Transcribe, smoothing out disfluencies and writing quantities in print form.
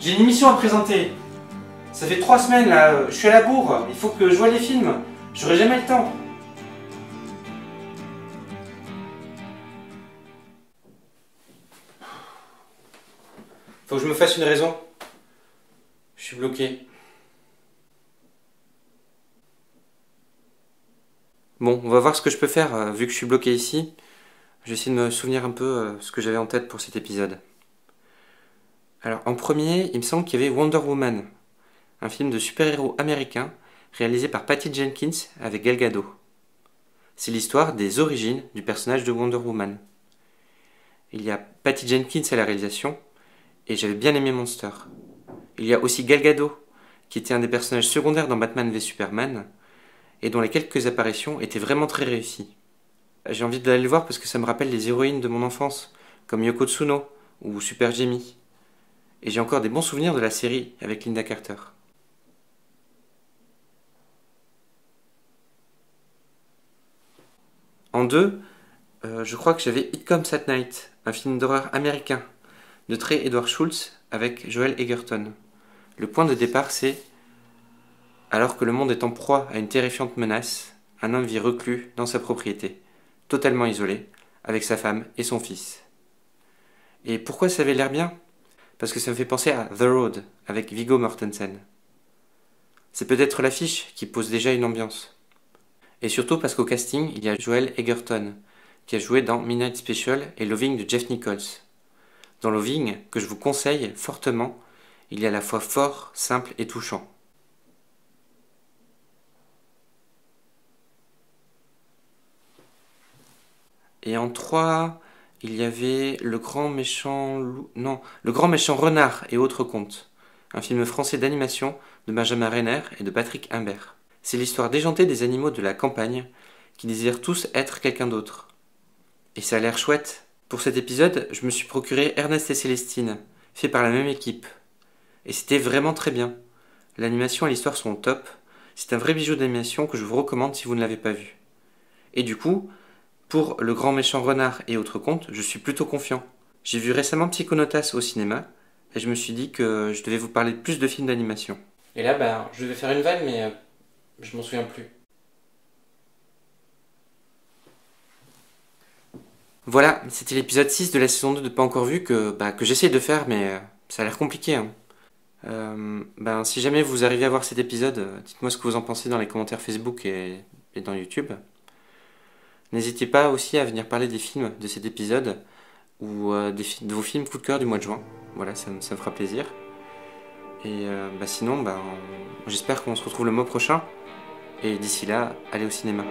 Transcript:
J'ai une émission à présenter. Ça fait 3 semaines là, je suis à la bourre, il faut que je voie les films. J'aurai jamais le temps. Faut que je me fasse une raison. Je suis bloqué. Bon, on va voir ce que je peux faire vu que je suis bloqué ici. Je vais essayer de me souvenir un peu ce que j'avais en tête pour cet épisode. Alors, en premier, il me semble qu'il y avait Wonder Woman, un film de super-héros américain réalisé par Patty Jenkins avec Gal Gadot. C'est l'histoire des origines du personnage de Wonder Woman. Il y a Patty Jenkins à la réalisation, et j'avais bien aimé Monster. Il y a aussi Gal Gadot, qui était un des personnages secondaires dans Batman v Superman, et dont les quelques apparitions étaient vraiment très réussies. J'ai envie d'aller le voir parce que ça me rappelle les héroïnes de mon enfance, comme Yoko Tsuno ou Super Jamie. Et j'ai encore des bons souvenirs de la série avec Linda Carter. En deux, je crois que j'avais It Comes at Night, un film d'horreur américain, de Trey Edward Shults avec Joel Egerton. Le point de départ, c'est alors que le monde est en proie à une terrifiante menace, un homme vit reclus dans sa propriété, totalement isolé, avec sa femme et son fils. Et pourquoi ça avait l'air bien ? Parce que ça me fait penser à The Road avec Viggo Mortensen. C'est peut-être l'affiche qui pose déjà une ambiance. Et surtout parce qu'au casting, il y a Joel Egerton, qui a joué dans Midnight Special et Loving de Jeff Nichols. Dans Loving, que je vous conseille fortement, il est à la fois fort, simple et touchant. Et en 3, il y avait Le Grand Méchant Le Grand Méchant Renard et autres contes, un film français d'animation de Benjamin Renner et de Patrick Imbert. C'est l'histoire déjantée des animaux de la campagne qui désirent tous être quelqu'un d'autre. Et ça a l'air chouette. Pour cet épisode, je me suis procuré Ernest et Célestine, fait par la même équipe. Et c'était vraiment très bien. L'animation et l'histoire sont au top. C'est un vrai bijou d'animation que je vous recommande si vous ne l'avez pas vu. Et du coup, pour Le Grand Méchant Renard et autres contes, je suis plutôt confiant. J'ai vu récemment Psychonautas au cinéma, et je me suis dit que je devais vous parler de plus de films d'animation. Et là, je vais faire une vanne, mais je m'en souviens plus. Voilà, c'était l'épisode 6 de la saison 2 de Pas Encore Vu que j'essaye de faire, mais ça a l'air compliqué. Si jamais vous arrivez à voir cet épisode, dites-moi ce que vous en pensez dans les commentaires Facebook et dans YouTube. N'hésitez pas aussi à venir parler des films de cet épisode ou de vos films coup de cœur du mois de juin. Voilà, ça me fera plaisir. Et sinon, j'espère qu'on se retrouve le mois prochain. Et d'ici là, allez au cinéma.